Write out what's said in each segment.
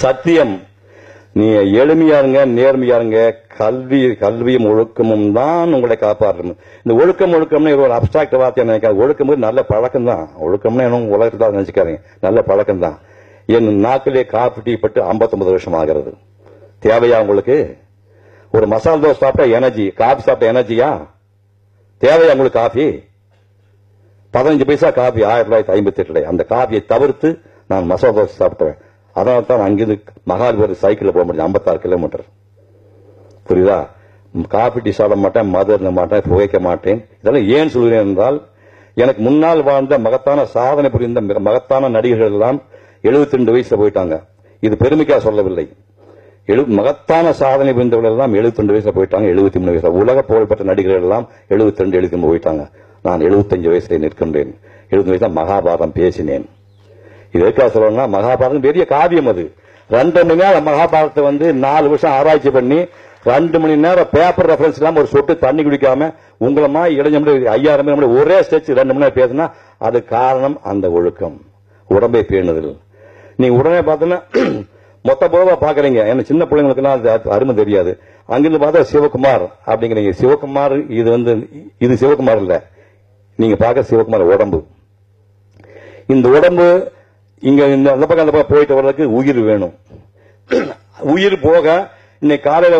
சத்தியம். நீ எளிமையா இருங்க, நேர்மையா இருங்க. கல்வியும் ஒழுக்கமும் தான் உங்களை காப்பாற்றணும். இந்த ஒழுக்கம்னு ஒரு அப்டிராக்ட் வார்த்தை நினைக்காது. ஒழுக்கம் நல்ல பழக்கம் தான். ஒழுக்கம்னா என்ன உலகத்தான் நினைச்சுக்காதீங்க, நல்ல பழக்கம் தான். என் நாக்கிலே காப்பி டீ பட்டு 59 வருஷம் ஆகிறது. தேவையா உங்களுக்கு? ஒரு மசால் தோசை சாப்பிட்டா எனர்ஜி, காபி சாப்பிட்டா எனர்ஜியா? தேவையா உங்களுக்கு காபி? 15 பைசா காபி 1958. அந்த காபியை தவிர்த்து நான் மசால் தோசை சாப்பிட்டேன். அதனால தான் அங்கிருந்து மகாபலிபுரம் சைக்கிள் போக முடியும், 56 கிலோமீட்டர். புரியுதா? காபி டீ சாப்பிட மாட்டேன், மது இருந்த மாட்டேன், புகைக்க மாட்டேன். இதெல்லாம் ஏன் சொல்கிறேன் என்றால், எனக்கு முன்னால் வாழ்ந்த மகத்தான சாதனை புரிந்த மகத்தான நடிகர்கள் எல்லாம் 72 வயசுல போயிட்டாங்க. இது பெருமைக்காக சொல்லவில்லை. மகத்தான சாதனை புரிந்தவர்கள் எல்லாம் 72 வயசுல போயிட்டாங்க, 73 வயசுல. உலக புகழ்பெற்ற நடிகர்கள் எல்லாம் 72, 73 போயிட்டாங்க. நான் 75 வயசுல நிற்கின்றேன். 70 வயசுல மகாபாரதம் பேசினேன். இது எதுக்காக சொல்லணும்னா, மகாபாரதம் பெரிய காவியம். அது 2 மணி நேரம் மகாபாரதத்தை 4 வருஷம் ஆராய்ச்சி பண்ணி 2 மணி நேரம் பேப்பர் ரெஃபரன்ஸ் இல்லாம ஒரு சொட்டு தண்ணி குடிக்காம உங்களமா இளைஞர் 5000 பேர் ஒரே ஸ்டேஜ் 2 மணி நேரம் பேசினா அது காரணம் அந்த ஒழுக்கம், உடம்பை பேணுதல். நீங்க உடனே பார்த்தீங்கன்னா மொத்த பொதுவா பாக்குறீங்க. ஏன்னா சின்ன பிள்ளைங்களுக்குலாம் அது அருமை தெரியாது. அங்கிருந்து பார்த்தா சிவகுமார் அப்படிங்கிறீங்க. சிவகுமார் இது சிவகுமார் இல்ல. நீங்க பார்க்க சிவகுமார் உடம்பு. இந்த உடம்பு இங்க அந்த பக்கம் போயிட்டு வர்றதுக்கு உயிர் வேணும். உயிர் போக இன்னைக்கு காலையில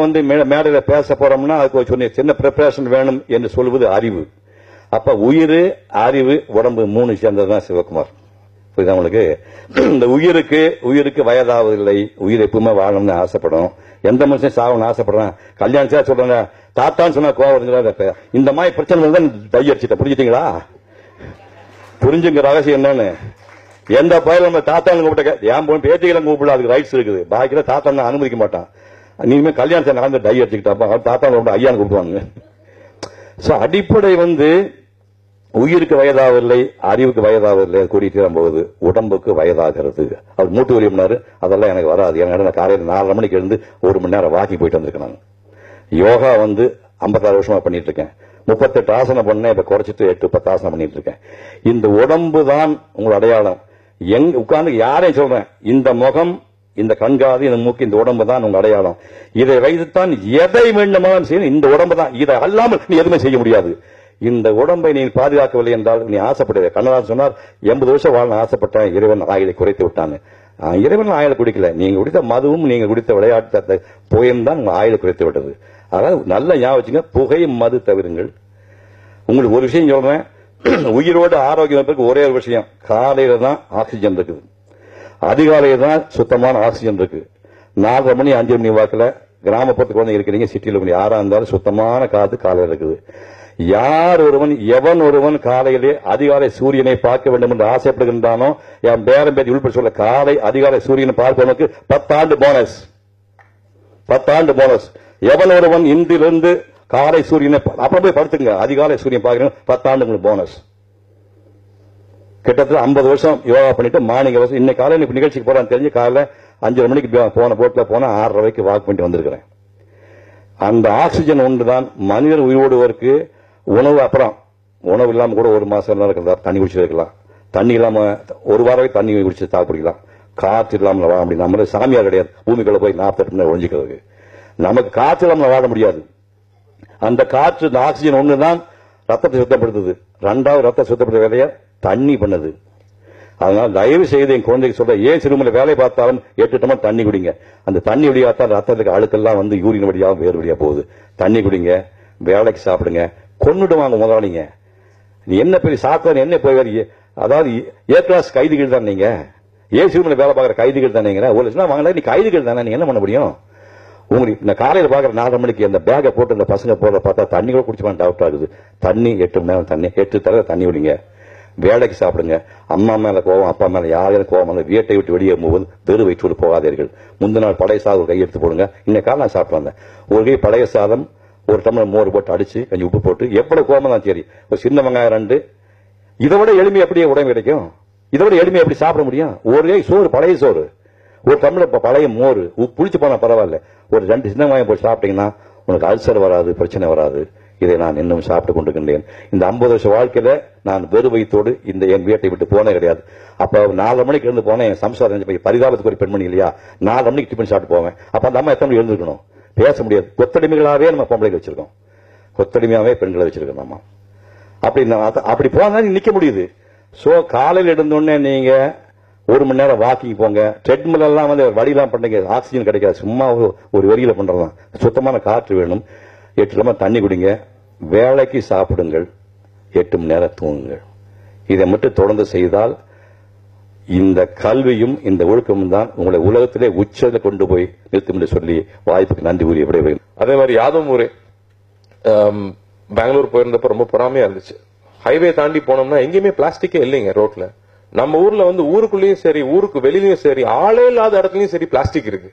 மேடையில பேச போறோம்னா அதுக்கு ஒரு சின்ன ப்ரிப்பரேஷன் வேணும் என்று சொல்வது அறிவு. அப்ப உயிர், அறிவு, உடம்பு 3 சேர்ந்ததுதான் சிவகுமார். புரியுதா உங்களுக்கு? இந்த உயிருக்கு வயதாவதில்லை. உயிர் எப்பவுமே வாழணும்னு ஆசைப்படும். எந்த மனுஷன் சாகணும்னு ஆசைப்படுறான். கல்யாணம் சொல்றாங்க, தாத்தான்னு சொன்னா கோவம். இந்த மாதிரி பிரச்சனை தான் டை அடிச்சுட்ட. புரிஞ்சுட்டீங்களா? புரிஞ்சுங்க ரகசியம் என்னன்னு. எந்த பயில நம்ம தாத்தான்னு கூப்பிட்ட ஏன் போய் பேத்திகளை கூப்பிடல, அதுக்கு ரைட்ஸ் இருக்குது. பாக்கில தாத்தா அனுமதிக்க மாட்டான். நீங்க கல்யாணத்தை நடந்து டை அடிச்சுக்கிட்டா தாத்தா ஐயான்னு கூப்பிடுவாங்க. அடிப்படை உயிருக்கு வயதாகவில்லை, அறிவுக்கு வயதாகவில்லை. கூட்டிட்டு போகுது உடம்புக்கு வயதாகிறது. அவர் மூட்டு வலினாரு, அதெல்லாம் எனக்கு வராது. எனக்கு காலையில் 4:30 மணிக்கு எழுந்து 1 மணி நேரம் வாக்கிங் போயிட்டு வந்திருக்கேன். யோகா 56 வருஷமா பண்ணிட்டு இருக்கேன். 38 ஆசனம் பண்ணேன். இப்ப குறைச்சிட்டு 8-10 ஆசனம் பண்ணிட்டு இருக்கேன். இந்த உடம்பு தான் உங்கள் அடையாளம். எங்க உட்கார்ந்து யாரையும் சொல்றேன், இந்த முகம், இந்த கண்காது, இந்த மூக்கு, இந்த உடம்பு தான் உங்க அடையாளம். இதை வைத்துத்தான் எதை வேண்டுமானாலும் செய்யணும். இந்த உடம்பு தான். இதை அல்லாமல் நீ எதுவுமே செய்ய முடியாது. இந்த உடம்பை நீ பாதுகாக்கவில்லை என்றால் நீ ஆசைப்படுவ. கண்ணதாசன் சொன்னார், 80 வருஷம் வாழ ஆசைப்பட்டேன், இறைவன் ஆயுளை குறைத்து விட்டான்னு. இறைவன் ஆயுளை குடிக்கல. நீங்க குடித்த மதுவும் நீங்க குடித்த விளையாட்டு புகையும் தான் உங்க ஆயுளை குறைத்து விட்டது. அதாவது நல்ல ஞாபகம் வச்சுங்க, புகையும் மது தவிருங்கள். உங்களுக்கு ஒரு விஷயம் சொல்றேன், உயிரோடு ஆரோக்கியம் ஒரே ஒரு விஷயம், காலையில தான் ஆக்சிஜன் இருக்குது, அதிகாலையில தான் சுத்தமான ஆக்சிஜன் இருக்கு. 4:30 மணி 5 மணி வாக்குல கிராமப்புறத்து குழந்தை இருக்கிறீங்க, சிட்டியில் யாரா இருந்தாலும் சுத்தமான காத்து காலையில் இருக்குது. எவன் ஒருவன் காலையிலே அதிகாலை சூரியனை பார்க்க வேண்டும் என்று ஆசைப்படுகின்றானோ, என் பேரம் பேத்தி உள்பட சொல்ல, காலை அதிகாலை சூரியனை பார்ப்பவனுக்கு 10 ஆண்டு போனஸ். 10 ஆண்டு போனஸ். எவன் ஒருவன் இன்றிலிருந்து காலை சூரியனை அப்புறம் போய் படுத்துங்க, அதிகாலை சூரியன் பார்க்கணும், 10 ஆண்டு உங்களுக்கு போனஸ். கிட்டத்தட்ட 50 வருஷம் யோகா பண்ணிட்டு மார்னிங் வருஷம் இன்னைக்கு காலையில் நிகழ்ச்சிக்கு போறான்னு தெரிஞ்சு காலையில் 5:30 மணிக்கு போன போட்ல போனா 6:30 வரைக்கும் வாக் பண்ணிட்டு வந்திருக்கிறேன். அந்த ஆக்சிஜன் ஒன்றுதான் மனிதர் உயிரோடுவதற்கு. உணவு அப்புறம் உணவு இல்லாம கூட 1 மாசம் இருக்கலாம், தண்ணி குடிச்சு இருக்கலாம். தண்ணி இல்லாம 1 வாரம் தண்ணி குடிச்சு சாப்பிடலாம். காற்று இல்லாமல் வாழ முடியும். நம்மள சாமியார் கிடையாது, பூமிக்குள்ள போய் 48 மணி நேரம் ஒழிஞ்சிக்கிறதுக்கு. நமக்கு காற்று இல்லாமல் வாழ முடியாது. அந்த காற்று, இந்த ஆக்சிஜன் ஒண்ணுதான் ரத்தத்தை சுத்தப்படுத்துது. 2வது ரத்தம் சுத்தப்படுத்த வேலையை தண்ணி பண்ணுது. அதனால தயவு செய்து என் குழந்தைக்கு சொல்ற, ஏன் சிறுமையில வேலை பார்த்தாலும் 8 டம்ளர் தண்ணி குடிங்க. அந்த தண்ணி வழியாத்தான் ரத்தத்துக்கு அழுக்கெல்லாம் யூரின் வழியாகவும் வேறு வழியா போகுது. தண்ணி குடிங்க, வேலைக்கு சாப்பிடுங்க. கொன்னுடுவாங்க முதலாளிங்க. நீ என்ன பெரிய சாப்பிட என்ன போய் அதாவது ஏ கிளாஸ் கைதிகள் தான் நீங்க. ஏன் சிறுமையில வேலை பார்க்குற கைதிகள் தானே. 1 லட்சம் வாங்கினா நீ கைதிகள் தானே, நீங்க என்ன பண்ண முடியும்? உங்களுக்கு இந்த காலையில் பார்க்குற 4:30 மணிக்கு அந்த பேக்கை போட்டு இந்த பசங்க போடுற பார்த்தா தண்ணி கூட குடிச்சுப்பான் டவுட் ஆகுது. தண்ணி 8 மணி நேரம் தண்ணி, 8 தடவை தண்ணி விடுங்க. வேலைக்கு சாப்பிடுங்க. அம்மா மேல கோவம், அப்பா மேல யாரும் கோவம், வீட்டை விட்டு வெளியே போகும்போது வெறு வயிற்றோடு போகாதீர்கள். முந்தின நாள் பழைய சாதம் கை எடுத்து போடுங்க. இன்னைக்கு காலம் நான் சாப்பிட்டு வந்தேன். ஒரு கை பழைய சாதம், 1 டம்ளர் மோர் போட்டு அடிச்சு கொஞ்சம் உப்பு போட்டு, எவ்வளவு கோவம் தான் சரி, ஒரு சின்ன வெங்காயம் 2. இதை விட எளிமை எப்படியே உடம்பு கிடைக்கும்? இதை விட எளிமை எப்படி சாப்பிட முடியும்? ஒரு கை சோறு, பழைய சோறு, 1 டம்ளர் பழைய மோர், புளிச்சு போனா பரவாயில்ல, ஒரு 2 சின்ன வெங்காயம் போட்டு சாப்பிட்டீங்கன்னா உனக்கு அல்சர் வராது, பிரச்சனை வராது. இதை நான் இன்னும் சாப்பிட்டு கொண்டிருக்கின்றேன். இந்த 50 வருஷ வாழ்க்கையில நான் வெறு வயிற்றோடு இந்த என் வீட்டை விட்டு போனே கிடையாது. அப்ப 4 மணிக்கு இருந்து போனேன். என் சம்சாரம் பரிதாபத்துக்கு ஒரு பெண்மணி இல்லையா, 4 மணிக்கு டிஃபன் சாப்பிட்டு போவேன். அப்ப அந்த அம்மா எத்தனை மணி எழுந்திருக்கணும்? பேச முடியாது. கொத்தடிமைகளாவே நம்ம பொம்பளைக்கு வச்சிருக்கோம், கொத்தடிமையாவே பெண்களை வச்சிருக்கோம் நம்ம. அப்படி போனா நிக்க முடியுது. சோ காலையில் எழுந்தோடனே நீங்க 1 மணி நேரம் வாக்கிங் போங்க. ட்ரெட்மில் எல்லாம் வழியெல்லாம் பண்ணுங்க, ஆக்சிஜன் கிடைக்காது. சும்மா ஒரு வரியில பண்றதுதான். சுத்தமான காற்று வேணும். 8 லெமன் தண்ணி குடிங்க. வேலைக்கு சாப்பிடுங்கள். 8 மணி நேரம் தூங்குங்கள். இதை மட்டும் தொடர்ந்து செய்தால் இந்த கல்வியும் இந்த ஒழுக்கமும் தான் உங்களை உலகத்திலே உச்சத்தில் கொண்டு போய் நிறுத்தும் என்று சொல்லி வாய்ப்புக்கு நன்றி கூறி விடைபெறுகிறேன். அதே மாதிரி யாதவ் ஊரே பெங்களூர் போயிருந்தப்ப ரொம்ப பொறாமையா இருந்துச்சு. ஹைவே தாண்டி போனோம்னா எங்கேயுமே பிளாஸ்டிக்கே இல்லைங்க ரோட்ல. நம்ம ஊர்ல ஊருக்குள்ளேயும் சரி ஊருக்கு வெளியிலயும் சரி ஆளே இல்லாத இடத்துலயும் சரி பிளாஸ்டிக் இருக்கு.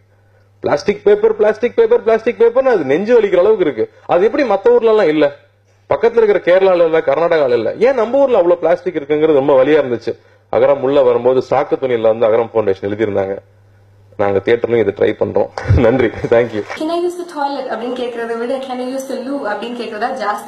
Plastic paper plastic paper plastic paper அது நெஞ்சு வலிக்கிற அளவுக்கு இருக்கு. அது எப்படி மத்த ஊர்ல எல்லாம் இல்ல? பக்கத்துல இருக்கிற கேரளால இல்ல, கர்நாடகால இல்ல, ஏன் நம்ம ஊர்ல அவ்வளவு பிளாஸ்டிக் இருக்குங்கிறது ரொம்ப வலியா இருந்துச்சு. அகரம் உள்ள வரும்போது சாக்கு துணியில அகரம் ஃபவுண்டேஷன் எழுதியிருந்தாங்க. நாங்க தியேட்டர்லயும் இதை ட்ரை பண்றோம். நன்றி, thank you. Can I use the toilet அப்படின்னு கேக்குறத விட can I use the loo அப்படின்னு கேக்குறதா ஜாஸ்தி.